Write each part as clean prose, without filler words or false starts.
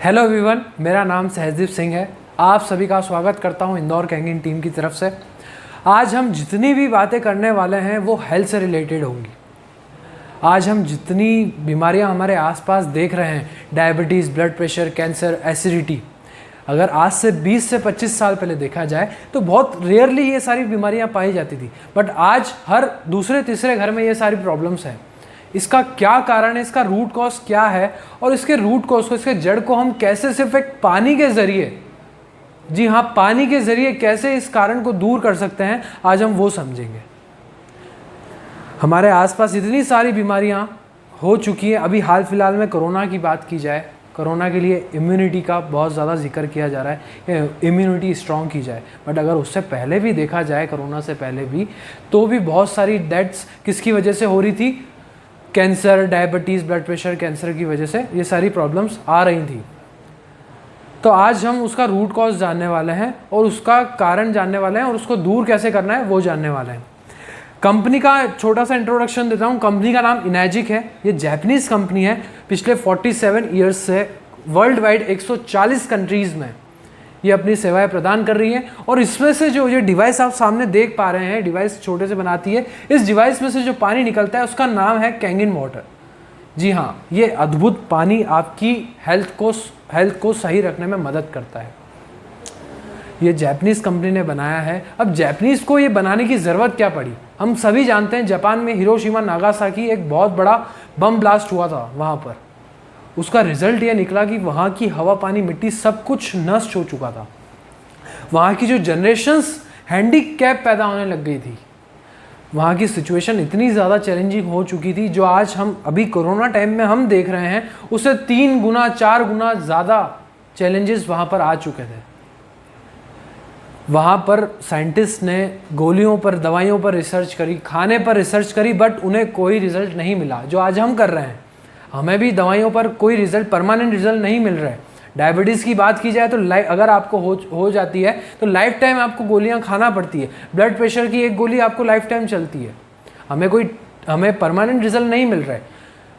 Hello everyone, मेरा नाम सहजदीप सिंह है। आप सभी का स्वागत करता हूं इंदौर कैंगिंग टीम की तरफ से। आज हम जितनी भी बातें करने वाले हैं वो हेल्थ से रिलेटेड होंगी। आज हम जितनी बीमारियां हमारे आसपास देख रहे हैं, diabetes, blood pressure, cancer, acidity, अगर आज से 20 से 25 साल पहले देखा जाए तो बहुत रेयरली ये सारी बीमारियां पाई जाती थी। बट आज हर दूसरे तीसरे घर में ये सारी प्रॉब्लम्स हैं। इसका क्या कारण है, इसका रूट कॉज क्या है और इसके रूट कॉज को, इसके जड़ को हम कैसे सिर्फ एक पानी के ज़रिए, जी हाँ, पानी के ज़रिए कैसे इस कारण को दूर कर सकते हैं, आज हम वो समझेंगे। हमारे आसपास इतनी सारी बीमारियां हो चुकी हैं। अभी हाल फिलहाल में कोरोना की बात की जाए, कोरोना के लिए इम्यूनिटी का बहुत ज़्यादा जिक्र किया जा रहा है, इम्यूनिटी स्ट्रॉन्ग की जाए। बट अगर उससे पहले भी देखा जाए, कोरोना से पहले भी, तो भी बहुत सारी डेथ्स किसकी वजह से हो रही थी? Cancer, diabetes, blood pressure, cancer की वजह से ये सारी प्रॉब्लम्स आ रही थी। तो आज हम उसका रूट कॉज जानने वाले हैं और उसका कारण जानने वाले हैं और उसको दूर कैसे करना है वो जानने वाले हैं। कंपनी का छोटा सा इंट्रोडक्शन देता हूँ। कंपनी का नाम इनैजिक है। ये जापानीज़ कंपनी है। पिछले 47 ईयर्स से वर्ल्ड वाइड 140 कंट्रीज़ में ये अपनी सेवाएं प्रदान कर रही है। और इसमें से जो ये डिवाइस आप सामने देख पा रहे हैं, डिवाइस छोटे से बनाती है। इस डिवाइस में से जो पानी निकलता है उसका नाम है कैंगिन वाटर। जी हाँ, ये अद्भुत पानी आपकी हेल्थ को सही रखने में मदद करता है। ये जापानीज़ कंपनी ने बनाया है। अब जापानीज़ को ये बनाने की ज़रूरत क्या पड़ी? हम सभी जानते हैं जापान में हिरोशिमा नागासाकी एक बहुत बड़ा बम ब्लास्ट हुआ था। वहाँ पर उसका रिजल्ट ये निकला कि वहाँ की हवा, पानी, मिट्टी सब कुछ नष्ट हो चुका था। वहाँ की जो जनरेशन्स हैंडीकैप पैदा होने लग गई थी। वहाँ की सिचुएशन इतनी ज़्यादा चैलेंजिंग हो चुकी थी, जो आज हम अभी कोरोना टाइम में हम देख रहे हैं, उससे 3 गुना 4 गुना ज़्यादा चैलेंजेस वहाँ पर आ चुके थे। वहाँ पर साइंटिस्ट ने गोलियों पर, दवाइयों पर रिसर्च करी, खाने पर रिसर्च करी, बट उन्हें कोई रिजल्ट नहीं मिला। जो आज हम कर रहे हैं, हमें भी दवाइयों पर कोई रिजल्ट, परमानेंट रिजल्ट नहीं मिल रहा है। डायबिटीज़ की बात की जाए तो अगर आपको हो जाती है तो लाइफ टाइम आपको गोलियां खाना पड़ती है। ब्लड प्रेशर की एक गोली आपको लाइफ टाइम चलती है। हमें परमानेंट रिजल्ट नहीं मिल रहा है,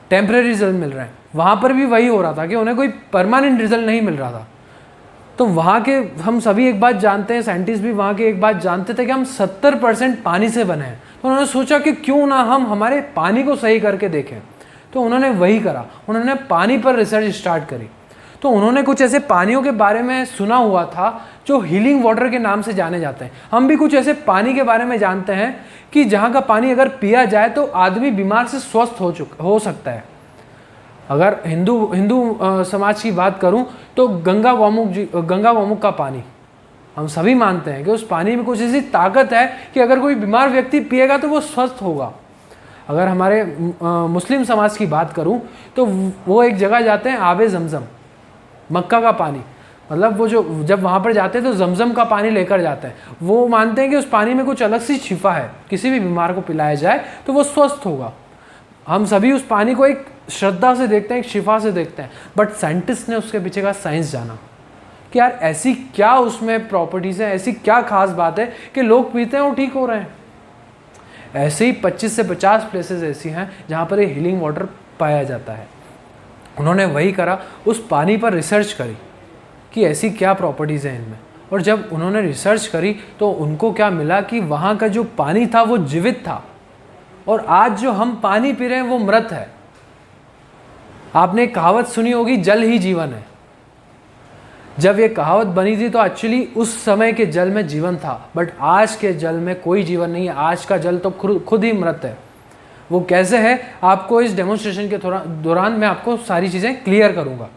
टेम्परेरी रिजल्ट मिल रहा है। वहाँ पर भी वही हो रहा था कि उन्हें कोई परमानेंट रिजल्ट नहीं मिल रहा था। तो वहाँ के हम सभी एक बात जानते हैं, साइंटिस्ट भी वहाँ के एक बात जानते थे कि हम 70% पानी से बने हैं। तो उन्होंने सोचा कि क्यों ना हम हमारे पानी को सही करके देखें। तो उन्होंने वही करा, उन्होंने पानी पर रिसर्च स्टार्ट करी। तो उन्होंने कुछ ऐसे पानियों के बारे में सुना हुआ था जो हीलिंग वाटर के नाम से जाने जाते हैं। हम भी कुछ ऐसे पानी के बारे में जानते हैं कि जहाँ का पानी अगर पिया जाए तो आदमी बीमार से स्वस्थ हो सकता है। अगर हिंदू समाज की बात करूं तो गंगा गौमुख का पानी, हम सभी मानते हैं कि उस पानी में कुछ ऐसी ताकत है कि अगर कोई बीमार व्यक्ति पिएगा तो वो स्वस्थ होगा। अगर हमारे मुस्लिम समाज की बात करूं तो वो एक जगह जाते हैं, आबे जमजम, मक्का का पानी, मतलब वो जब वहाँ पर जाते हैं तो जमजम का पानी लेकर जाते हैं। वो मानते हैं कि उस पानी में कुछ अलग सी शिफा है, किसी भी बीमार को पिलाया जाए तो वो स्वस्थ होगा। हम सभी उस पानी को एक श्रद्धा से देखते हैं, एक शिफा से देखते हैं। बट साइंटिस्ट ने उसके पीछे का साइंस जाना कि यार ऐसी क्या उसमें प्रॉपर्टीज़ हैं, ऐसी क्या खास बात है कि लोग पीते हैं और ठीक हो रहे हैं। ऐसे ही 25 से 50 प्लेसेस ऐसी हैं जहाँ पर ये हीलिंग वाटर पाया जाता है। उन्होंने वही करा, उस पानी पर रिसर्च करी कि ऐसी क्या प्रॉपर्टीज़ हैं इनमें। और जब उन्होंने रिसर्च करी तो उनको क्या मिला कि वहाँ का जो पानी था वो जीवित था और आज जो हम पानी पी रहे हैं वो मृत है। आपने एक कहावत सुनी होगी, जल ही जीवन है। जब ये कहावत बनी थी तो एक्चुअली उस समय के जल में जीवन था, बट आज के जल में कोई जीवन नहीं है। आज का जल तो खुद ही मृत है। वो कैसे है, आपको इस डेमोन्स्ट्रेशन के दौरान मैं आपको सारी चीज़ें क्लियर करूँगा।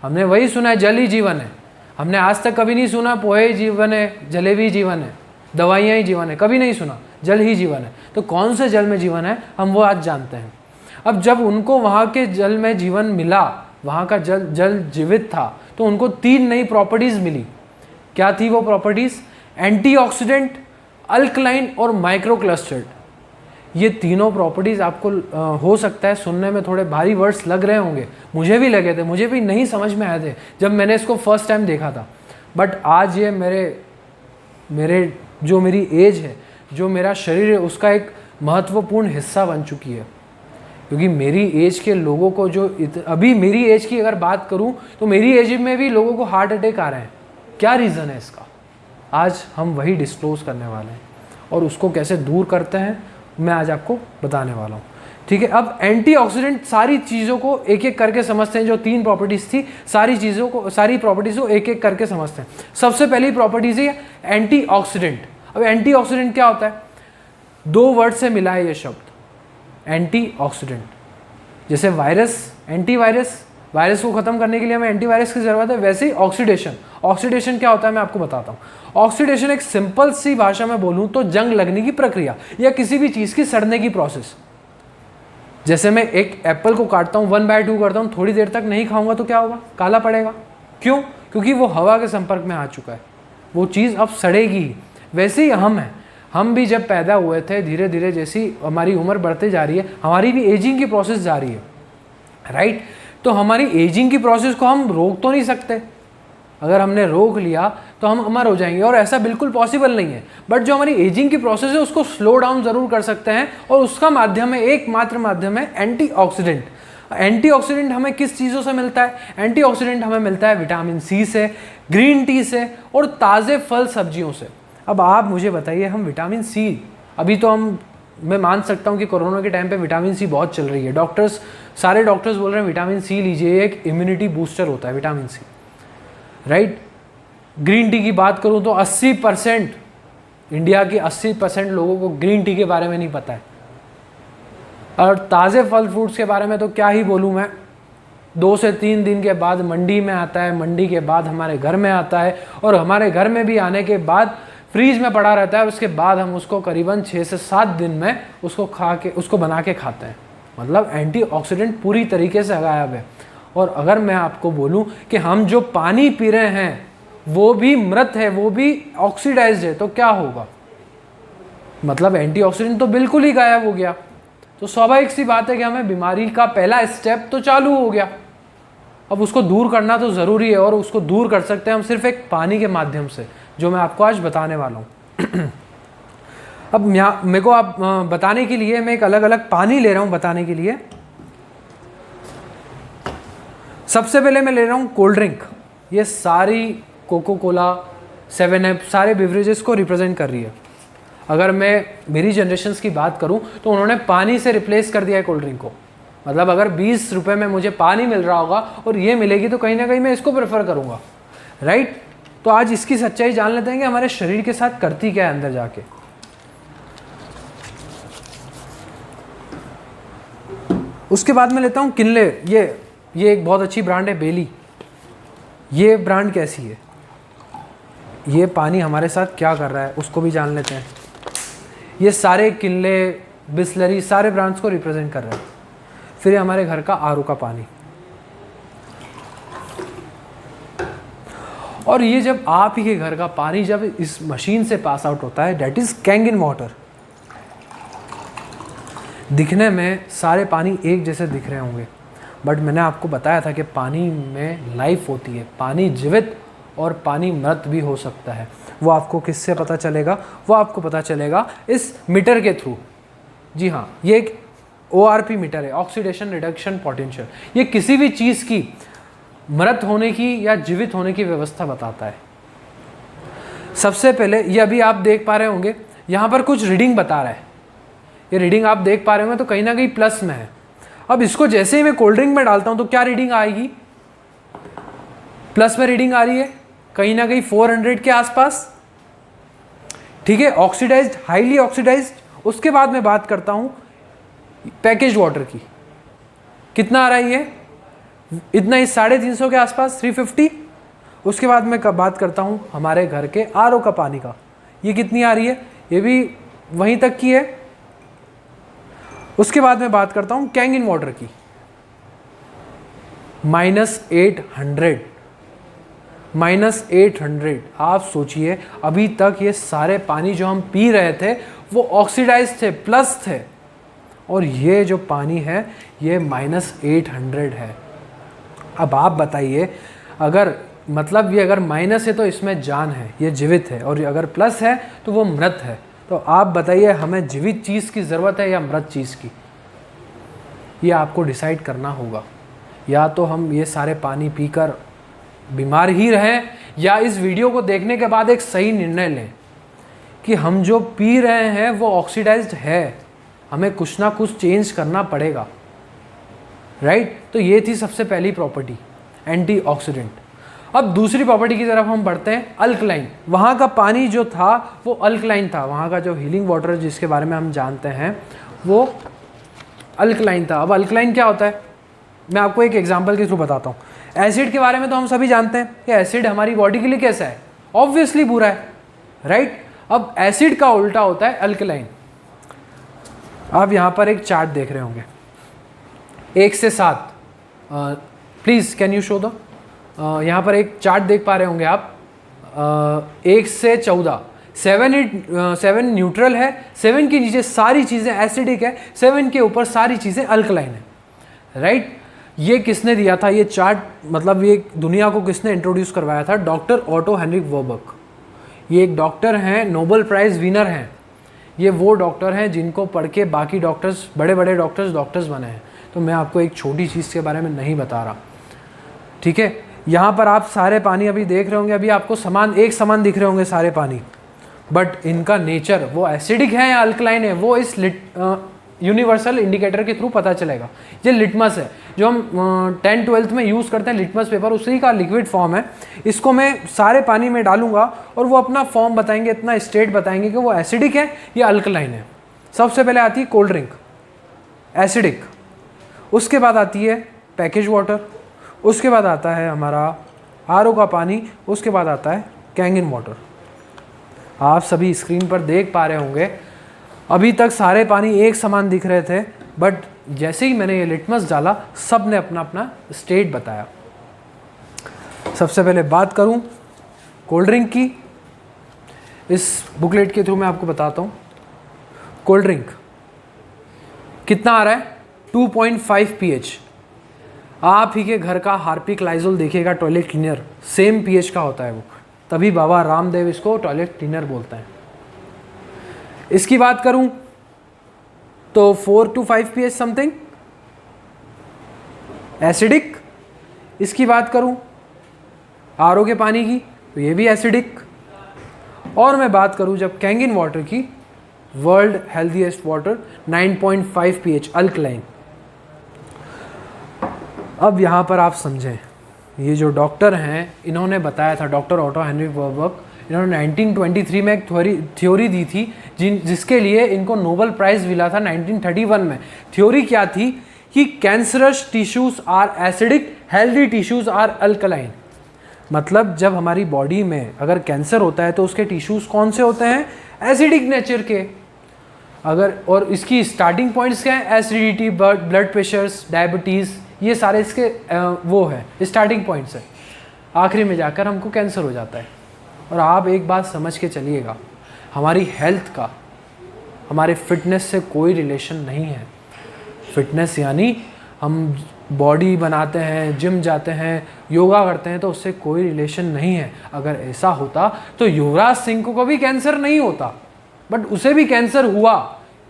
हमने वही सुना है, जल ही जीवन है। हमने आज तक कभी नहीं सुना पोहे जीवन है, जलेबी जीवन है, दवाइयाँ ही जीवन है, कभी नहीं सुना। जल ही जीवन है। तो कौन से जल में जीवन है, हम वो आज जानते हैं। अब जब उनको वहाँ के जल में जीवन मिला, वहाँ का जल जीवित था, तो उनको 3 नई प्रॉपर्टीज़ मिली। क्या थी वो प्रॉपर्टीज़? एंटीऑक्सीडेंट, अल्कलाइन और माइक्रोक्लस्टर्ड। ये तीनों प्रॉपर्टीज़ आपको हो सकता है सुनने में थोड़े भारी वर्ड्स लग रहे होंगे, मुझे भी लगे थे, मुझे भी नहीं समझ में आए थे जब मैंने इसको फर्स्ट टाइम देखा था। बट आज ये मेरी एज है, जो मेरा शरीर है, उसका एक महत्वपूर्ण हिस्सा बन चुकी है। क्योंकि मेरी एज के लोगों को जो अभी मेरी एज की अगर बात करूं तो मेरी एज में भी लोगों को हार्ट अटैक आ रहे हैं। क्या रीज़न है इसका? आज हम वही डिस्क्लोज करने वाले हैं और उसको कैसे दूर करते हैं मैं आज आपको बताने वाला हूँ। ठीक है, अब एंटीऑक्सीडेंट सारी चीज़ों को एक एक करके समझते हैं। जो 3 प्रॉपर्टीज़ थी सारी प्रॉपर्टीज़ को एक एक करके समझते हैं। सबसे पहली प्रॉपर्टीज़ है एंटीऑक्सीडेंट। अब एंटीऑक्सीडेंट क्या होता है? 2 वर्ड से मिला है ये शब्द एंटीऑक्सीडेंट। जैसे वायरस, एंटीवायरस, वायरस को खत्म करने के लिए हमें एंटीवायरस की जरूरत है, वैसे ही ऑक्सीडेशन क्या होता है मैं आपको बताता हूँ। ऑक्सीडेशन एक सिंपल सी भाषा में बोलूँ तो जंग लगने की प्रक्रिया या किसी भी चीज़ की सड़ने की प्रोसेस। जैसे मैं एक एप्पल को काटता हूँ, 1/2 करता हूँ, थोड़ी देर तक नहीं खाऊंगा तो क्या होगा? काला पड़ेगा। क्यों? क्योंकि वो हवा के संपर्क में आ चुका है, वो चीज़ अब सड़ेगी। वैसे ही हम भी जब पैदा हुए थे, धीरे धीरे जैसी हमारी उम्र बढ़ते जा रही है, हमारी भी एजिंग की प्रोसेस जा रही है, राइट? तो हमारी एजिंग की प्रोसेस को हम रोक तो नहीं सकते। अगर हमने रोक लिया तो हम अमर हो जाएंगे और ऐसा बिल्कुल पॉसिबल नहीं है। बट जो हमारी एजिंग की प्रोसेस है उसको स्लो डाउन ज़रूर कर सकते हैं और उसका माध्यम है, एकमात्र माध्यम है एंटीऑक्सीडेंट। एंटीऑक्सीडेंट हमें किस चीज़ों से मिलता है? एंटीऑक्सीडेंट हमें मिलता है विटामिन सी से, ग्रीन टी से और ताज़े फल सब्जियों से। अब आप मुझे बताइए, हम विटामिन सी, अभी तो मैं मान सकता हूँ कि कोरोना के टाइम पे विटामिन सी बहुत चल रही है। सारे डॉक्टर्स बोल रहे हैं विटामिन सी लीजिए, एक इम्यूनिटी बूस्टर होता है vitamin C, right? Green tea की बात करूँ तो 80% इंडिया की 80% लोगों को ग्रीन टी के बारे में नहीं पता है। और ताज़े फल फ्रूट्स के बारे में तो क्या ही बोलूँ मैं। 2 से 3 दिन के बाद मंडी में आता है, मंडी के बाद हमारे घर में आता है और हमारे घर में भी आने के बाद फ्रीज में पड़ा रहता है। उसके बाद हम उसको करीबन 6 से 7 दिन में उसको बना के खाते हैं। मतलब एंटीऑक्सीडेंट पूरी तरीके से गायब है। और अगर मैं आपको बोलूं कि हम जो पानी पी रहे हैं वो भी मृत है, वो भी ऑक्सीडाइज्ड है, तो क्या होगा? मतलब एंटीऑक्सीडेंट तो बिल्कुल ही गायब हो गया। तो स्वाभाविक सी बात है कि हमें बीमारी का पहला स्टेप तो चालू हो गया। अब उसको दूर करना तो ज़रूरी है और उसको दूर कर सकते हैं हम सिर्फ एक पानी के माध्यम से, जो मैं आपको आज बताने वाला हूँ। अब मेरे को आप बताने के लिए मैं एक अलग अलग पानी ले रहा हूँ बताने के लिए। सबसे पहले मैं ले रहा हूँ कोल्ड ड्रिंक। ये सारी कोको कोला, 7 अप, सारे बेवरेजेस को रिप्रेजेंट कर रही है। अगर मैं मेरी जनरेशन्स की बात करूँ तो उन्होंने पानी से रिप्लेस कर दिया है कोल्ड ड्रिंक को। मतलब अगर 20 रुपये में मुझे पानी मिल रहा होगा और ये मिलेगी तो कहीं ना कहीं मैं इसको प्रेफर करूँगा, राइट? तो आज इसकी सच्चाई जान लेते हैं कि हमारे शरीर के साथ करती क्या है अंदर जाके। उसके बाद में लेता हूँ किनले। ये एक बहुत अच्छी ब्रांड है, बेली। ये ब्रांड कैसी है, ये पानी हमारे साथ क्या कर रहा है उसको भी जान लेते हैं। ये सारे किनले, बिस्लरी, सारे ब्रांड्स को रिप्रेजेंट कर रहे हैं। फिर हमारे घर का आरओ का पानी। और ये जब आप ही के घर का पानी जब इस मशीन से पास आउट होता है, दैट इज कैंगिन वाटर। दिखने में सारे पानी एक जैसे दिख रहे होंगे, बट मैंने आपको बताया था कि पानी में लाइफ होती है। पानी जीवित और पानी मृत भी हो सकता है। वो आपको किससे पता चलेगा? वो आपको पता चलेगा इस मीटर के थ्रू। जी हाँ, ये एक ORP मीटर है, ऑक्सीडेशन रिडक्शन पोटेंशियल। ये किसी भी चीज़ की मृत होने की या जीवित होने की व्यवस्था बताता है। सबसे पहले ये अभी आप देख पा रहे होंगे, यहाँ पर कुछ रीडिंग बता रहा है। ये रीडिंग आप देख पा रहे होंगे तो कहीं ना कहीं प्लस में है। अब इसको जैसे ही मैं कोल्ड ड्रिंक में डालता हूँ तो क्या रीडिंग आएगी? प्लस में रीडिंग आ रही है, कहीं ना कहीं 400 के आसपास। ठीक है, ऑक्सीडाइज्ड, हाईली ऑक्सीडाइज्ड। उसके बाद मैं बात करता हूँ पैकेज वाटर की। कितना आ रहा है ये? इतना ही, 350 के आसपास, 350। उसके बाद मैं बात करता हूँ हमारे घर के आरओ का पानी का। ये कितनी आ रही है? ये भी वहीं तक की है। उसके बाद मैं बात करता हूँ कैंगिन वाटर की, -800। -800। आप सोचिए, अभी तक ये सारे पानी जो हम पी रहे थे वो ऑक्सीडाइज थे, प्लस थे, और ये जो पानी है ये -800 है। अब आप बताइए, अगर मतलब ये अगर माइनस है तो इसमें जान है, ये जीवित है, और अगर प्लस है तो वो मृत है। तो आप बताइए, हमें जीवित चीज़ की ज़रूरत है या मृत चीज़ की? ये आपको डिसाइड करना होगा। या तो हम ये सारे पानी पीकर बीमार ही रहें, या इस वीडियो को देखने के बाद एक सही निर्णय लें कि हम जो पी रहे हैं वो ऑक्सीडाइज्ड है, हमें कुछ ना कुछ चेंज करना पड़ेगा, राइट। तो ये थी सबसे पहली प्रॉपर्टी, एंटीऑक्सीडेंट। अब दूसरी प्रॉपर्टी की तरफ हम बढ़ते हैं, अल्कलाइन। वहाँ का पानी जो था वो अल्कलाइन था, वहाँ का जो हीलिंग वाटर जिसके बारे में हम जानते हैं वो अल्कलाइन था। अब अल्कलाइन क्या होता है, मैं आपको एक एग्जांपल के थ्रू बताता हूँ। एसिड के बारे में तो हम सभी जानते हैं कि एसिड हमारी बॉडी के लिए कैसा है, ऑब्वियसली बुरा है, राइट। अब एसिड का उल्टा होता है अल्कलाइन। आप यहाँ पर एक चार्ट देख रहे होंगे, 1 से 7, प्लीज़ कैन यू शो दो। यहाँ पर एक चार्ट देख पा रहे होंगे आप, 1 से 14, 7 न्यूट्रल है, 7 के नीचे सारी चीज़ें एसिडिक है, 7 के ऊपर सारी चीज़ें अल्कलाइन है, राइट। ये किसने दिया था ये चार्ट, मतलब ये दुनिया को किसने इंट्रोड्यूस करवाया था, डॉक्टर ऑटो हेनरिक वर्बक। ये एक डॉक्टर हैं, नोबेल प्राइज़ विनर हैं। ये वो डॉक्टर हैं जिनको पढ़ के बाकी डॉक्टर्स, बड़े बड़े डॉक्टर्स बने हैं। तो मैं आपको एक छोटी चीज़ के बारे में नहीं बता रहा, ठीक है। यहाँ पर आप सारे पानी अभी देख रहे होंगे, अभी आपको एक समान दिख रहे होंगे सारे पानी, बट इनका नेचर वो एसिडिक है या अल्कलाइन है वो इस यूनिवर्सल इंडिकेटर के थ्रू पता चलेगा। ये लिटमस है जो हम 10th-12th में यूज़ करते हैं, लिटमस पेपर, उसी का लिक्विड फॉर्म है। इसको मैं सारे पानी में डालूंगा और वो अपना फॉर्म बताएंगे, इतना स्टेट बताएंगे कि वो एसिडिक है या अल्कलाइन है। सबसे पहले आती है कोल्ड ड्रिंक, एसिडिक। उसके बाद आती है पैकेज वाटर, उसके बाद आता है हमारा RO का पानी, उसके बाद आता है कैंगन वाटर। आप सभी स्क्रीन पर देख पा रहे होंगे, अभी तक सारे पानी एक समान दिख रहे थे, बट जैसे ही मैंने ये लिटमस डाला सब ने अपना अपना स्टेट बताया। सबसे पहले बात करूं कोल्ड ड्रिंक की, इस बुकलेट के थ्रू मैं आपको बताता हूं। कोल्ड ड्रिंक कितना आ रहा है, 2.5 pH। आप ही के घर का हार्पिक लाइजोल देखिएगा, टॉयलेट क्लीनर सेम pH का होता है वो, तभी बाबा रामदेव इसको टॉयलेट क्लीनर बोलते हैं। इसकी बात करूं तो 4 to 5 pH समथिंग एसिडिक। इसकी बात करूं RO के पानी की तो ये भी एसिडिक। और मैं बात करूं जब कैंगन वाटर की, world healthiest water 9.5 pH alkaline. अब यहाँ पर आप समझें, ये जो डॉक्टर हैं इन्होंने बताया था, डॉक्टर ऑटो हेनरिक वर्बक, इन्होंने 1923 में एक थ्योरी दी थी जिसके लिए इनको नोबेल प्राइज़ मिला था 1931 में। थ्योरी क्या थी कि cancerous tissues are acidic, healthy tissues are alkaline. मतलब जब हमारी बॉडी में अगर कैंसर होता है तो उसके टिश्यूज कौन से होते हैं, एसिडिक नेचर के। अगर और इसकी स्टार्टिंग पॉइंट्स क्या है, एसिडिटी, ब्लड प्रेशर्स, डायबिटीज़, ये सारे इसके वो है स्टार्टिंग पॉइंट्स है। आखिरी में जाकर हमको कैंसर हो जाता है। और आप एक बात समझ के चलिएगा, हमारी हेल्थ का हमारे फिटनेस से कोई रिलेशन नहीं है। फिटनेस यानी हम बॉडी बनाते हैं, जिम जाते हैं, योगा करते हैं, तो उससे कोई रिलेशन नहीं है। अगर ऐसा होता तो युवराज सिंह को कभी कैंसर नहीं होता, बट उसे भी कैंसर हुआ।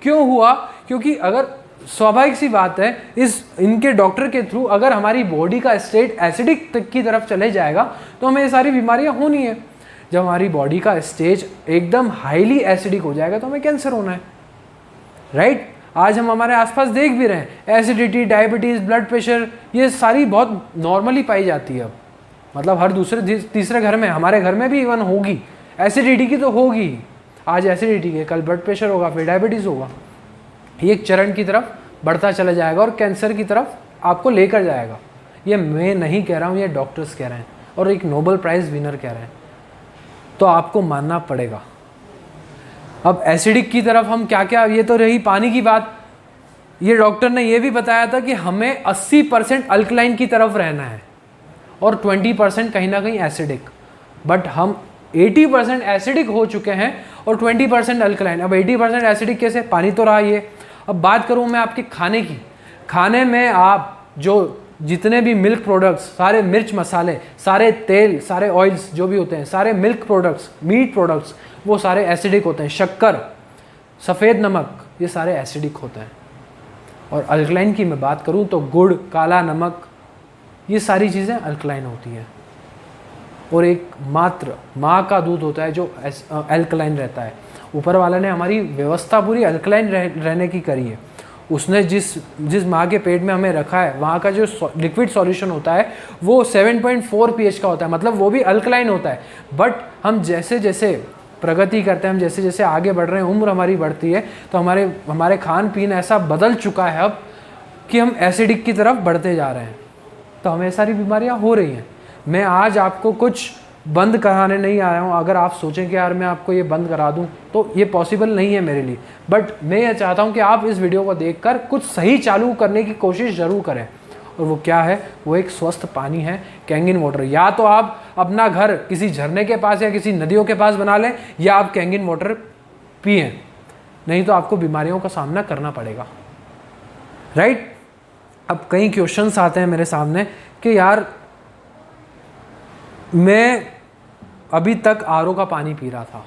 क्यों हुआ? क्योंकि अगर स्वाभाविक सी बात है, इनके डॉक्टर के थ्रू अगर हमारी बॉडी का स्टेट एसिडिक तक की तरफ चले जाएगा तो हमें ये सारी बीमारियां होनी है। जब हमारी बॉडी का स्टेज एकदम हाईली एसिडिक हो जाएगा तो हमें कैंसर होना है, राइट। आज हम हमारे आसपास देख भी रहे हैं, एसिडिटी, डायबिटीज़, ब्लड प्रेशर, ये सारी बहुत नॉर्मली पाई जाती है अब। मतलब हर दूसरे तीसरे घर में, हमारे घर में भी इवन होगी एसिडिटी की, तो होगी। आज एसिडिटी के, कल ब्लड प्रेशर होगा, फिर डायबिटीज़ होगा। ये एक चरण की तरफ बढ़ता चला जाएगा और कैंसर की तरफ आपको लेकर जाएगा। ये मैं नहीं कह रहा हूँ, ये डॉक्टर्स कह रहे हैं और एक नोबेल प्राइज़ विनर कह रहे हैं, तो आपको मानना पड़ेगा। अब एसिडिक की तरफ हम क्या क्या, ये तो रही पानी की बात। ये डॉक्टर ने ये भी बताया था कि हमें 80% अल्कलाइन की तरफ रहना है और 20% कहीं ना कहीं एसिडिक। बट हम 80% एसिडिक हो चुके हैं और 20% अल्कलाइन। अब 80% एसिडिक कैसे, पानी तो रहा ये। अब बात करूँ मैं आपके खाने की, खाने में आप जो जितने भी मिल्क प्रोडक्ट्स, सारे मिर्च मसाले, सारे तेल, सारे ऑयल्स जो भी होते हैं, सारे मिल्क प्रोडक्ट्स, मीट प्रोडक्ट्स, वो सारे एसिडिक होते हैं। शक्कर, सफ़ेद नमक, ये सारे एसिडिक होते हैं। और अल्कलाइन की मैं बात करूँ तो गुड़, काला नमक, ये सारी चीज़ें अल्कलाइन होती हैं। और एक मात्र माँ का दूध होता है जो अल्कलाइन रहता है। ऊपर वाले ने हमारी व्यवस्था पूरी अल्कलाइन रहने की करी है। उसने जिस माँ के पेट में हमें रखा है, वहाँ का जो लिक्विड सॉल्यूशन होता है वो 7.4 pH का होता है, मतलब वो भी अल्कलाइन होता है। बट हम जैसे जैसे प्रगति करते हैं, हम जैसे जैसे आगे बढ़ रहे हैं, उम्र हमारी बढ़ती है, तो हमारे खान पीन ऐसा बदल चुका है अब कि हम एसिडिक की तरफ बढ़ते जा रहे हैं, तो हमें सारी बीमारियां हो रही हैं। मैं आज आपको कुछ बंद कराने नहीं आया हूँ। अगर आप सोचें कि यार मैं आपको ये बंद करा दूँ, तो ये पॉसिबल नहीं है मेरे लिए। बट मैं ये चाहता हूँ कि आप इस वीडियो को देखकर कुछ सही चालू करने की कोशिश ज़रूर करें। और वो क्या है? वो एक स्वस्थ पानी है, कैंगिन वाटर। या तो आप अपना घर किसी झरने के पास या किसी नदियों के पास बना लें, या आप कैंगिन वाटर पिएं, नहीं तो आपको बीमारियों का सामना करना पड़ेगा, राइट। अब कई क्वेश्चंस आते हैं मेरे सामने कि यार मैं अभी तक आरओ का पानी पी रहा था,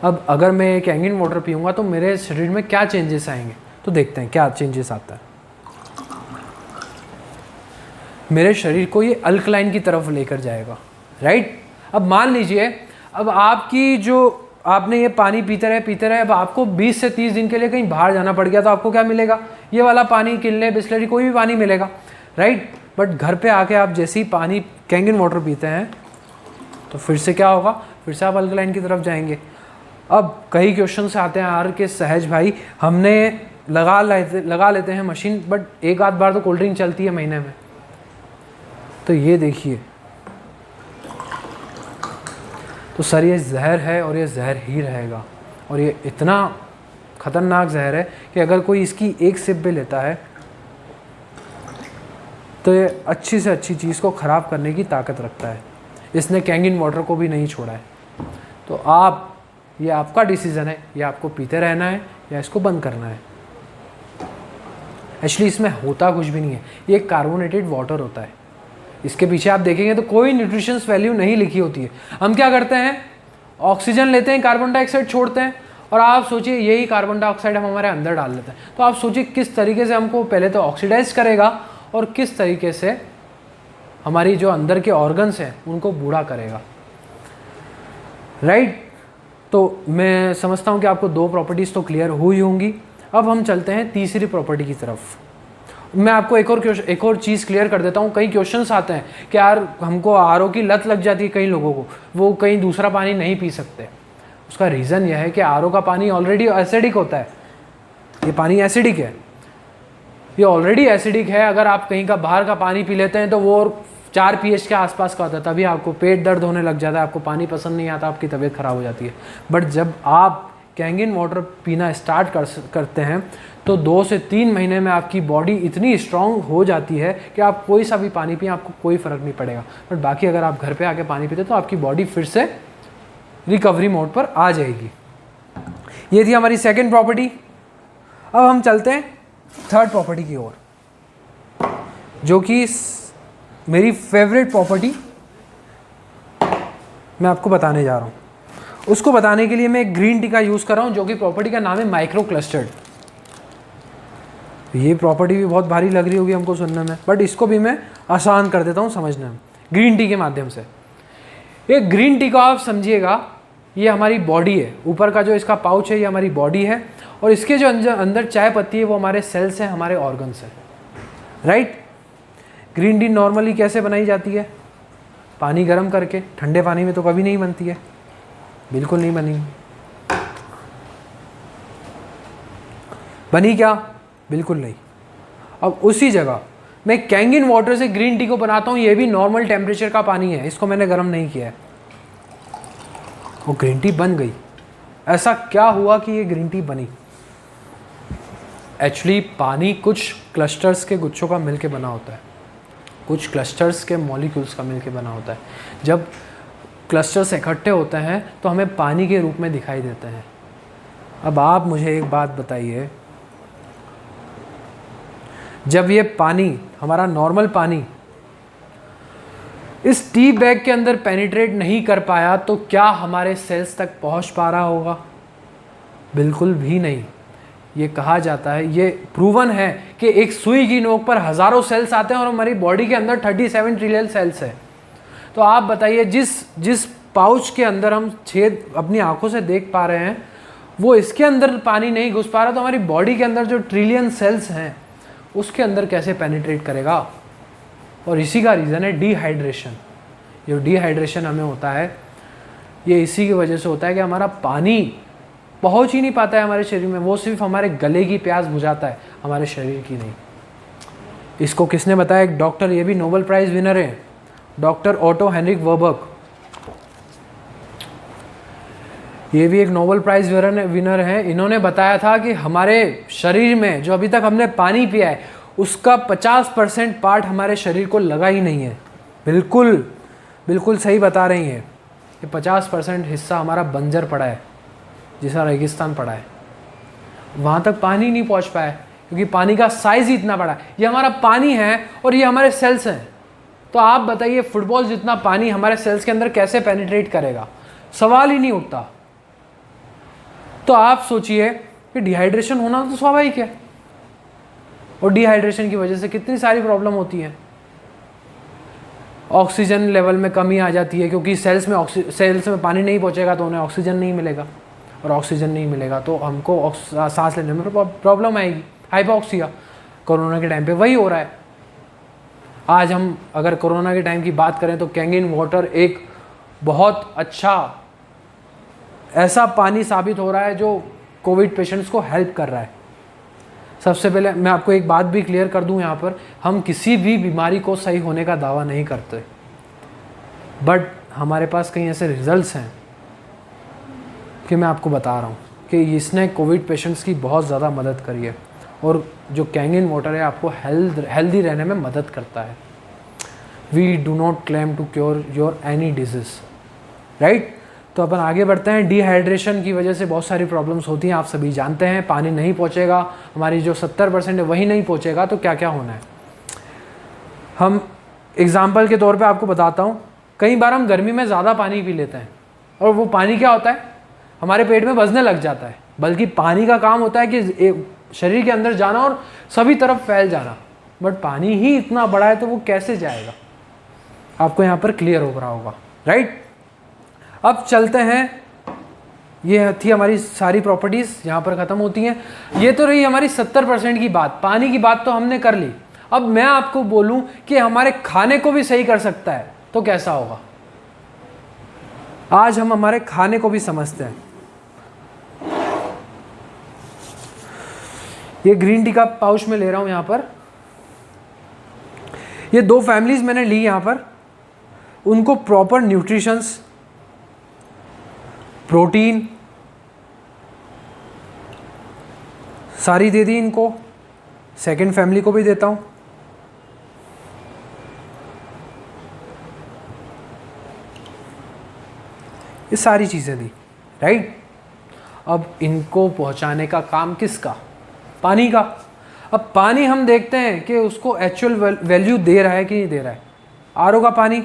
अब अगर मैं कैंगिन वाटर पीऊँगा तो मेरे शरीर में क्या चेंजेस आएंगे। तो देखते हैं क्या चेंजेस आता है। मेरे शरीर को ये अल्कलाइन की तरफ लेकर जाएगा, राइट। अब मान लीजिए, अब आपने ये पानी पीते रहे, अब आपको 20 से 30 दिन के लिए कहीं बाहर जाना पड़ गया, तो आपको क्या मिलेगा? ये वाला पानी, किनले, बिस्लरी, कोई भी पानी मिलेगा, राइट। बट घर पे आके आप जैसे ही पानी कैंगिन वाटर पीते हैं तो फिर से क्या होगा? फिर से आप अल्कलाइन की तरफ जाएंगे। अब कई क्वेश्चन से आते हैं यार कि सहज भाई, हमने लगा लेते हैं मशीन, बट एक आध बार तो कोल्ड ड्रिंक चलती है महीने में। तो ये देखिए, तो सर ये जहर है और ये जहर ही रहेगा। और ये इतना खतरनाक जहर है कि अगर कोई इसकी एक सिप भी लेता है तो ये अच्छी से अच्छी चीज़ को ख़राब करने की ताकत रखता है। इसने कैंगिन वाटर को भी नहीं छोड़ा है। तो ये आपका डिसीज़न है, ये आपको पीते रहना है या इसको बंद करना है। एक्चुअली इसमें होता कुछ भी नहीं है, ये एक कार्बोनेटेड वाटर होता है। इसके पीछे आप देखेंगे तो कोई न्यूट्रिशंस वैल्यू नहीं लिखी होती है। हम क्या करते हैं? ऑक्सीजन लेते हैं, कार्बन डाइऑक्साइड छोड़ते हैं, और आप सोचिए यही कार्बन डाइऑक्साइड हम हमारे अंदर डाल लेते हैं। तो आप सोचिए किस तरीके से हमको पहले तो ऑक्सीडाइज करेगा और किस तरीके से हमारी जो अंदर के ऑर्गन्स हैं उनको बूढ़ा करेगा, राइट। तो मैं समझता हूँ कि आपको 2 प्रॉपर्टीज़ तो क्लियर हुई होंगी। अब हम चलते हैं तीसरी प्रॉपर्टी की तरफ। मैं आपको एक और चीज़ क्लियर कर देता हूँ। कई क्वेश्चंस आते हैं कि यार हमको आरओ की लत लग जाती है कई लोगों को, वो कहीं दूसरा पानी नहीं पी सकते। उसका रीज़न यह है कि आरओ का पानी ऑलरेडी एसिडिक होता है। ये पानी एसिडिक है, ये ऑलरेडी एसिडिक है। अगर आप कहीं का बाहर का पानी पी लेते हैं तो वो 4 pH के आसपास का होता है, तभी आपको पेट दर्द होने लग जाता है, आपको पानी पसंद नहीं आता, आपकी तबीयत ख़राब हो जाती है। बट जब आप कैंगिन वाटर पीना स्टार्ट करते हैं तो 2 से 3 महीने में आपकी बॉडी इतनी स्ट्रांग हो जाती है कि आप कोई सा भी पानी पिए, आपको कोई फ़र्क नहीं पड़ेगा। बट बाकी अगर आप घर पे आके पानी पीते तो आपकी बॉडी फिर से रिकवरी मोड पर आ जाएगी। ये थी हमारी सेकेंड प्रॉपर्टी। अब हम चलते हैं थर्ड प्रॉपर्टी की ओर, जो कि मेरी फेवरेट प्रॉपर्टी मैं आपको बताने जा रहा हूँ। उसको बताने के लिए मैं एक ग्रीन टी का यूज़ कर रहा हूँ, जो कि प्रॉपर्टी का नाम है माइक्रो क्लस्टर्ड। ये प्रॉपर्टी भी बहुत भारी लग रही होगी हमको सुनने में, बट इसको भी मैं आसान कर देता हूँ समझने में ग्रीन टी के माध्यम से। ये ग्रीन टी को आप समझिएगा, ये हमारी बॉडी है। ऊपर का जो इसका पाउच है ये हमारी बॉडी है, और इसके जो अंदर चाय पत्ती है वो हमारे सेल्स हैं, हमारे ऑर्गन्स हैं, राइट। ग्रीन टी नॉर्मली कैसे बनाई जाती है? पानी गर्म करके। ठंडे पानी में तो कभी नहीं बनती है, बिल्कुल नहीं बनी। बनी क्या? बिल्कुल नहीं। अब उसी जगह मैं कैंगिन वाटर से ग्रीन टी को बनाता हूँ। ये भी नॉर्मल टेम्परेचर का पानी है, इसको मैंने गर्म नहीं किया है, वो ग्रीन टी बन गई। ऐसा क्या हुआ कि ये ग्रीन टी बनी? एक्चुअली पानी कुछ क्लस्टर्स के गुच्छों का मिलके बना होता है, कुछ क्लस्टर्स के मॉलिक्यूल्स का मिलके बना होता है। जब क्लस्टर्स इकट्ठे होते हैं तो हमें पानी के रूप में दिखाई देते हैं। अब आप मुझे एक बात बताइए, जब ये पानी, हमारा नॉर्मल पानी, इस टी बैग के अंदर पेनिट्रेट नहीं कर पाया तो क्या हमारे सेल्स तक पहुंच पा रहा होगा? बिल्कुल भी नहीं। ये कहा जाता है, ये प्रूवन है कि एक सुई की नोक पर हज़ारों सेल्स आते हैं और हमारी बॉडी के अंदर 37 ट्रिलियन सेल्स है। तो आप बताइए जिस पाउच के अंदर हम छेद अपनी आंखों से देख पा रहे हैं वो इसके अंदर पानी नहीं घुस पा रहा, तो हमारी बॉडी के अंदर जो ट्रिलियन सेल्स हैं उसके अंदर कैसे पेनिट्रेट करेगा। और इसी का रीज़न है डिहाइड्रेशन। जो डिहाइड्रेशन हमें होता है ये इसी की वजह से होता है कि हमारा पानी पहुंच ही नहीं पाता है हमारे शरीर में, वो सिर्फ हमारे गले की प्यास बुझाता है, हमारे शरीर की नहीं। इसको किसने बताया? एक डॉक्टर, ये भी नोबेल प्राइज़ विनर है, डॉक्टर ओटो हेनरिक वर्बक। ये भी एक नोबेल प्राइज़ विनर है। इन्होंने बताया था कि हमारे शरीर में जो अभी तक हमने पानी पिया है उसका 50% पार्ट हमारे शरीर को लगा ही नहीं है। बिल्कुल सही बता रही हैं कि 50% हिस्सा हमारा बंजर पड़ा है, जिसका रेगिस्तान पड़ा है, वहाँ तक पानी नहीं पहुँच पाया क्योंकि पानी का साइज़ ही इतना बड़ा है। ये हमारा पानी है और ये हमारे सेल्स हैं। तो आप बताइए फुटबॉल जितना पानी हमारे सेल्स के अंदर कैसे पेनिट्रेट करेगा? सवाल ही नहीं उठता। तो आप सोचिए कि डिहाइड्रेशन होना तो स्वाभाविक है, और डिहाइड्रेशन की वजह से कितनी सारी प्रॉब्लम होती है। ऑक्सीजन लेवल में कमी आ जाती है क्योंकि सेल्स में पानी नहीं पहुंचेगा तो उन्हें ऑक्सीजन नहीं मिलेगा, और ऑक्सीजन नहीं मिलेगा तो हमको सांस लेने में प्रॉब्लम आएगी, हाइपोक्सिया। कोरोना के टाइम पे वही हो रहा है। आज हम अगर कोरोना के टाइम की बात करें तो कैंगिन वाटर एक बहुत अच्छा ऐसा पानी साबित हो रहा है जो कोविड पेशेंट्स को हेल्प कर रहा है। सबसे पहले मैं आपको एक बात भी क्लियर कर दूं यहाँ पर, हम किसी भी बीमारी को सही होने का दावा नहीं करते, बट हमारे पास कई ऐसे रिजल्ट्स हैं कि मैं आपको बता रहा हूँ कि इसने कोविड पेशेंट्स की बहुत ज़्यादा मदद करी है, और जो कैंगिन वाटर है आपको हेल्दी रहने में मदद करता है। We do not claim to cure your any disease, right. तो अपन आगे बढ़ते हैं। डिहाइड्रेशन की वजह से बहुत सारी प्रॉब्लम्स होती हैं, आप सभी जानते हैं। पानी नहीं पहुंचेगा, हमारी जो 70% है वही नहीं पहुंचेगा, तो क्या क्या होना है। हम एग्जाम्पल के तौर पे आपको बताता हूँ। कई बार हम गर्मी में ज़्यादा पानी पी लेते हैं और वो पानी क्या होता है, हमारे पेट में बसने लग जाता है। बल्कि पानी का काम होता है कि शरीर के अंदर जाना और सभी तरफ फैल जाना, बट पानी ही इतना बड़ा है तो वो कैसे जाएगा, आपको यहाँ पर क्लियर हो रहा होगा, राइट। अब चलते हैं, ये थी हमारी सारी प्रॉपर्टीज़, यहाँ पर ख़त्म होती हैं। ये तो रही हमारी 70% की बात, पानी की बात तो हमने कर ली। अब मैं आपको बोलूं कि हमारे खाने को भी सही कर सकता है तो कैसा होगा। आज हम हमारे खाने को भी समझते हैं। ये ग्रीन टी का पाउच में ले रहा हूं यहाँ पर। ये 2 फैमिलीज मैंने ली यहाँ पर, उनको प्रॉपर न्यूट्रिशंस, प्रोटीन सारी दे दी इनको। सेकंड फैमिली को भी देता हूँ। ये सारी चीज़ें दी, राइट। अब इनको पहुँचाने का काम किसका? पानी का। अब पानी हम देखते हैं कि उसको एक्चुअल वैल्यू दे रहा है कि नहीं दे रहा है। आरओ का पानी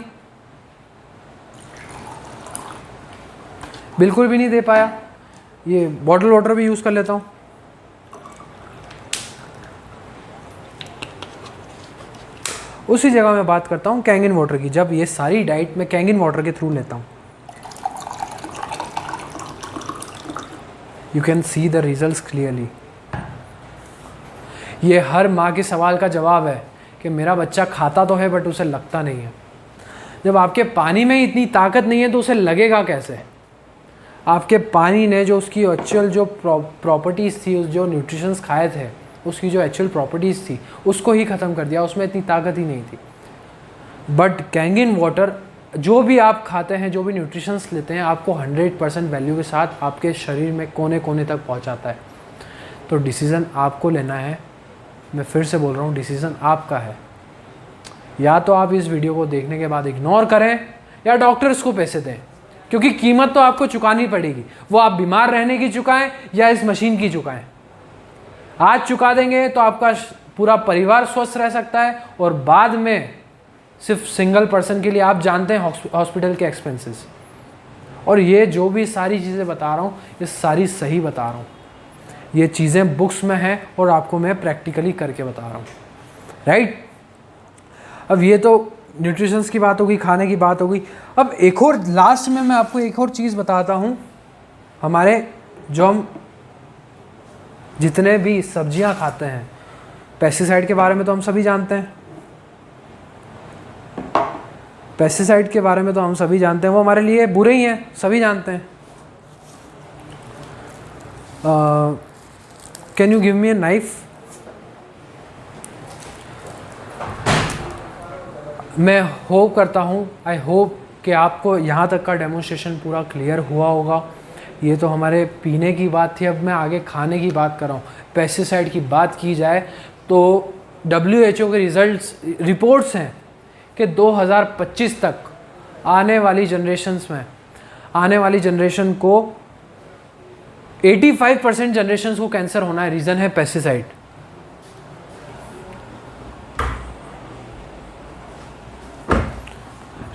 बिल्कुल भी नहीं दे पाया। ये बॉटल वाटर भी यूज़ कर लेता हूँ। उसी जगह मैं बात करता हूँ कैंगिन वाटर की। जब ये सारी डाइट मैं कैंगिन वाटर के थ्रू लेता हूँ, you can see the results clearly. ये हर माँ के सवाल का जवाब है कि मेरा बच्चा खाता तो है बट उसे लगता नहीं है। जब आपके पानी में इतनी ताकत नहीं है तो उसे लगेगा कैसे? आपके पानी ने जो उसकी एक्चुअल जो प्रॉपर्टीज़ थी, उस जो न्यूट्रिशंस खाए थे, उसकी जो एक्चुअल प्रॉपर्टीज़ थी उसको ही ख़त्म कर दिया। उसमें इतनी ताकत ही नहीं थी। बट कैंगिन वाटर जो भी आप खाते हैं, जो भी न्यूट्रिशंस लेते हैं, आपको 100% वैल्यू के साथ आपके शरीर में कोने कोने तक पहुंचाता है। तो डिसीज़न आपको लेना है। मैं फिर से बोल रहा हूँ, डिसीज़न आपका है। या तो आप इस वीडियो को देखने के बाद इग्नोर करें या डॉक्टर्स को पैसे दें, क्योंकि कीमत तो आपको चुकानी पड़ेगी। वो आप बीमार रहने की चुकाएं या इस मशीन की चुकाएं। आज चुका देंगे तो आपका पूरा परिवार स्वस्थ रह सकता है, और बाद में सिर्फ सिंगल पर्सन के लिए आप जानते हैं हॉस्पिटल के एक्सपेंसेस। और ये जो भी सारी चीज़ें बता रहा हूँ ये सारी सही बता रहा हूँ। ये चीज़ें बुक्स में हैं और आपको मैं प्रैक्टिकली करके बता रहा हूँ, राइट। अब ये तो न्यूट्रिशंस की बात होगी, खाने की बात होगी। अब एक और लास्ट में मैं आपको एक और चीज़ बताता हूँ। हमारे जो हम जितने भी सब्जियां खाते हैं, पेस्टिसाइड के बारे में तो हम सभी जानते हैं, पेस्टिसाइड के बारे में तो हम सभी जानते हैं, वो हमारे लिए बुरे ही हैं, सभी जानते हैं। Can you give me a knife? मैं होप करता हूँ, आई होप कि आपको यहाँ तक का डेमोन्स्ट्रेशन पूरा क्लियर हुआ होगा। ये तो हमारे पीने की बात थी, अब मैं आगे खाने की बात कर रहा हूँ। पेस्टिसाइड की बात की जाए तो WHO के रिपोर्ट्स हैं कि 2025 तक आने वाली जनरेशन को 85% जनरेशन को कैंसर होना है। रीज़न है पेस्टिसाइड।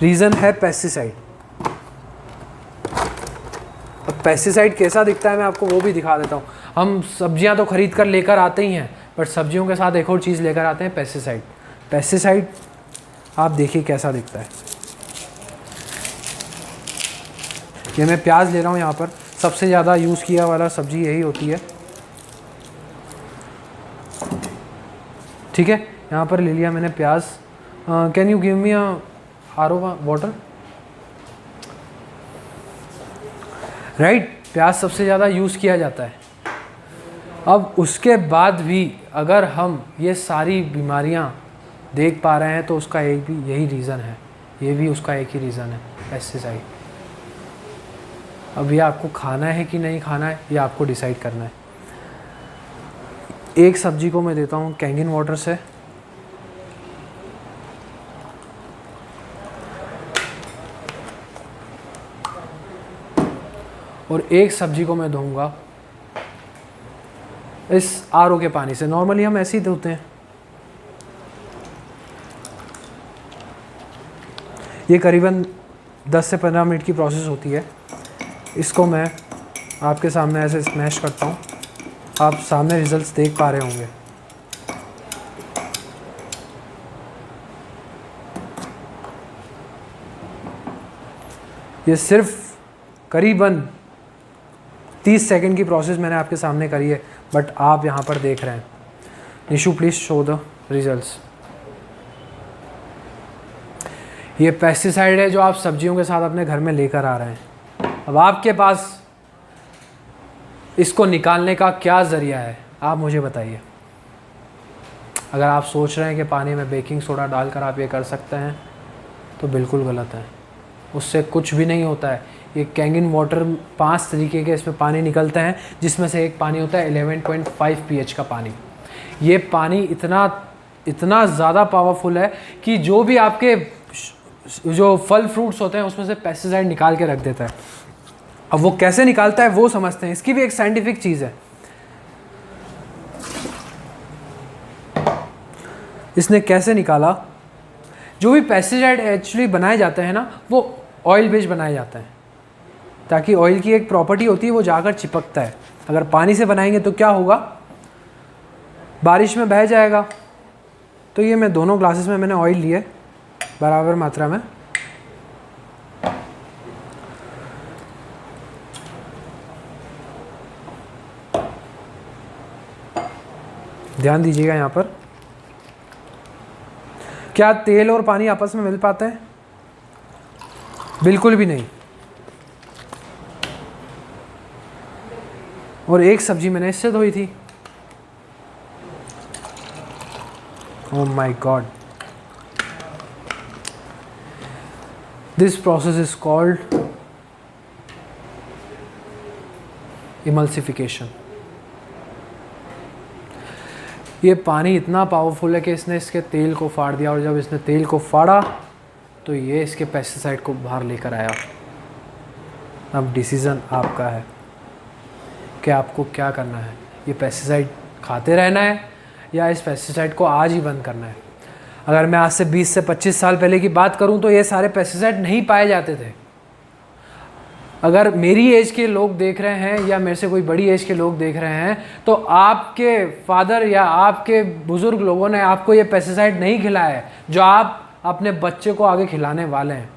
रीज़न है पेस्टिसाइड। अब पेस्टिसाइड कैसा दिखता है मैं आपको वो भी दिखा देता हूँ। हम सब्जियां तो खरीद कर लेकर आते ही हैं, बट सब्जियों के साथ एक और चीज़ लेकर आते हैं, पेस्टिसाइड। पेस्टिसाइड आप देखिए कैसा दिखता है। ये मैं प्याज ले रहा हूँ यहाँ पर, सबसे ज़्यादा यूज़ किया वाला सब्जी यही होती है, ठीक है। यहाँ पर ले लिया मैंने प्याज। Can you give me RO water, right. प्याज सबसे ज़्यादा यूज़ किया जाता है। अब उसके बाद भी अगर हम ये सारी बीमारियाँ देख पा रहे हैं तो उसका एक भी यही रीज़न है, ये भी उसका एक ही रीज़न है, पेस्टिसाइड। अब ये आपको खाना है कि नहीं खाना है, ये आपको डिसाइड करना है। एक सब्जी को मैं देता हूँ कैंगिन वाटर से, और एक सब्जी को मैं धोऊंगा इस RO के पानी से। नॉर्मली हम ऐसे ही धोते हैं। ये करीबन 10 से 15 मिनट की प्रोसेस होती है। इसको मैं आपके सामने ऐसे स्मैश करता हूँ, आप सामने रिजल्ट्स देख पा रहे होंगे। ये सिर्फ करीबन 30 सेकंड की प्रोसेस मैंने आपके सामने करी है, बट आप यहाँ पर देख रहे हैं। Nishu please show the results. ये पेस्टिसाइड है जो आप सब्जियों के साथ अपने घर में लेकर आ रहे हैं। अब आपके पास इसको निकालने का क्या ज़रिया है, आप मुझे बताइए। अगर आप सोच रहे हैं कि पानी में बेकिंग सोडा डालकर आप ये कर सकते हैं तो बिल्कुल गलत है। उससे कुछ भी नहीं होता है। ये कैंगिन वाटर 5 तरीके के इसमें पानी निकलते हैं, जिसमें से एक पानी होता है 11.5 pH का पानी। ये पानी इतना ज़्यादा पावरफुल है कि जो भी आपके जो फल फ्रूट्स होते हैं उसमें से पेस्टिसाइड निकाल के रख देता है। अब वो कैसे निकालता है वो समझते हैं, इसकी भी एक साइंटिफिक चीज़ है। इसने कैसे निकाला, जो भी पेस्टिसाइड एक्चुअली बनाए जाते हैं ना, वो ऑयल बेस्ड बनाए जाते हैं, ताकि ऑयल की एक प्रॉपर्टी होती है वो जाकर चिपकता है। अगर पानी से बनाएंगे तो क्या होगा, बारिश में बह जाएगा। तो ये मैं दोनों ग्लासेस में मैंने ऑयल लिए बराबर मात्रा में। ध्यान दीजिएगा यहाँ पर, क्या तेल और पानी आपस में मिल पाते हैं? बिल्कुल भी नहीं। और एक सब्जी मैंने इससे धोई थी। Oh my God, this process is called emulsification. ये पानी इतना पावरफुल है कि इसने इसके तेल को फाड़ दिया, और जब इसने तेल को फाड़ा तो ये इसके पेस्टिसाइड को बाहर लेकर आया। अब डिसीज़न आपका है कि आपको क्या करना है। ये पेस्टिसाइड खाते रहना है या इस पेस्टिसाइड को आज ही बंद करना है। अगर मैं आज से 20 से 25 साल पहले की बात करूं तो ये सारे पेस्टिसाइड नहीं पाए जाते थे। अगर मेरी एज के लोग देख रहे हैं या मेरे से कोई बड़ी एज के लोग देख रहे हैं, तो आपके फादर या आपके बुज़ुर्ग लोगों ने आपको ये पेस्टिसाइड नहीं खिलाया है जो आप अपने बच्चे को आगे खिलाने वाले हैं।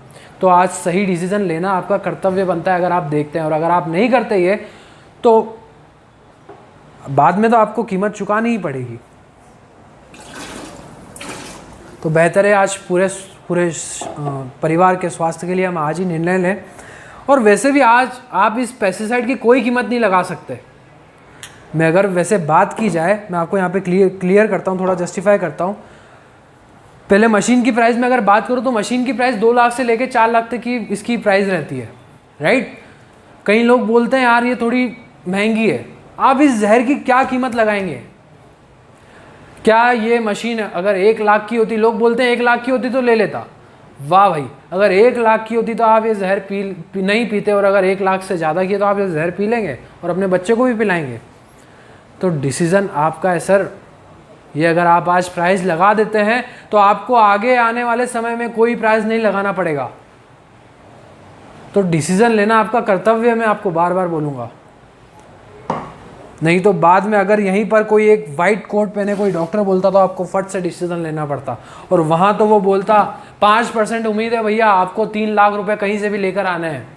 तो आज सही डिसीज़न लेना आपका कर्तव्य बनता है अगर आप देखते हैं, और अगर आप नहीं करते ये तो बाद में तो आपको कीमत चुकानी ही पड़ेगी। तो बेहतर है आज पूरे परिवार के स्वास्थ्य के लिए हम आज ही निर्णय लें। और वैसे भी आज आप इस पेस्टिसाइड की कोई कीमत नहीं लगा सकते। मैं अगर वैसे बात की जाए, मैं आपको यहाँ पे क्लियर करता हूँ, थोड़ा जस्टिफाई करता हूँ। पहले मशीन की प्राइस में अगर बात करूँ तो मशीन की प्राइस 2 लाख से लेकर 4 लाख तक की इसकी प्राइस रहती है, राइट। कई लोग बोलते हैं यार ये थोड़ी महंगी है। आप इस जहर की क्या कीमत लगाएंगे? क्या ये मशीन अगर 1 लाख की होती, लोग बोलते हैं 1 लाख की होती तो ले लेता, वाह भाई, अगर 1 लाख की होती तो आप ये जहर नहीं पीते, और अगर 1 लाख से ज़्यादा की है तो आप ये जहर पी लेंगे और अपने बच्चे को भी पिलाएंगे। तो डिसीज़न आपका है सर। ये अगर आप आज प्राइस लगा देते हैं तो आपको आगे आने वाले समय में कोई प्राइस नहीं लगाना पड़ेगा। तो डिसीज़न लेना आपका कर्तव्य है, मैं आपको बार बार बोलूँगा। नहीं तो बाद में अगर यहीं पर कोई एक वाइट कोट पहने कोई डॉक्टर बोलता तो आपको फट से डिसीजन लेना पड़ता, और वहाँ तो वो बोलता 5% उम्मीद है भैया आपको 3 लाख रुपए कहीं से भी लेकर आने हैं।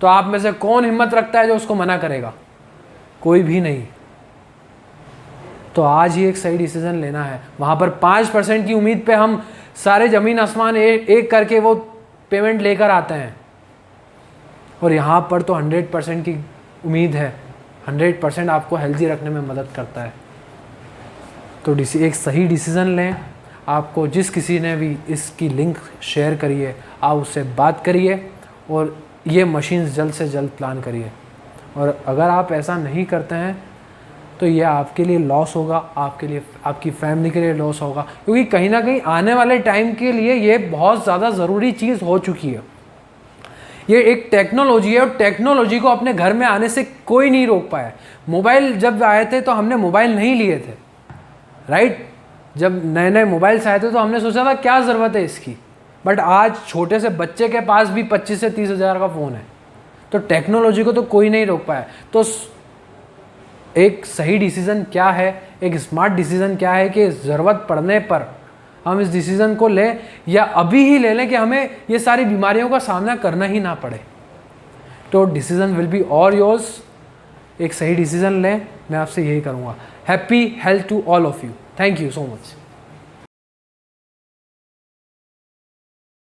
तो आप में से कौन हिम्मत रखता है जो उसको मना करेगा? कोई भी नहीं। तो आज ही एक सही डिसीजन लेना है। वहाँ पर 5% की उम्मीद पे हम सारे ज़मीन आसमान एक करके वो पेमेंट लेकर आते हैं, और यहाँ पर तो 100% की उम्मीद है। 100% आपको हेल्दी रखने में मदद करता है। तो एक सही डिसीज़न लें। आपको जिस किसी ने भी इसकी लिंक शेयर करिए, आप उससे बात करिए और ये मशीन जल्द से जल्द प्लान करिए। और अगर आप ऐसा नहीं करते हैं तो ये आपके लिए लॉस होगा, आपके लिए, आपकी फैमिली के लिए लॉस होगा, क्योंकि कहीं ना कहीं आने वाले टाइम के लिए ये बहुत ज़्यादा ज़रूरी चीज़ हो चुकी है। ये एक टेक्नोलॉजी है, और टेक्नोलॉजी को अपने घर में आने से कोई नहीं रोक पाया। मोबाइल जब आए थे तो हमने मोबाइल नहीं लिए थे, राइट। जब नए नए मोबाइल्स आए थे तो हमने सोचा था क्या ज़रूरत है इसकी, बट आज छोटे से बच्चे के पास भी 25 से 30 हज़ार का फ़ोन है। तो टेक्नोलॉजी को तो कोई नहीं रोक पाया। तो एक सही डिसीज़न क्या है, एक स्मार्ट डिसीज़न क्या है कि ज़रूरत पड़ने पर हम इस डिसीज़न को लें, या अभी ही ले लें कि हमें ये सारी बीमारियों का सामना करना ही ना पड़े। तो decision will be all yours. एक सही डिसीज़न लें, मैं आपसे यही करूँगा। Happy health to all of you. Thank you so much.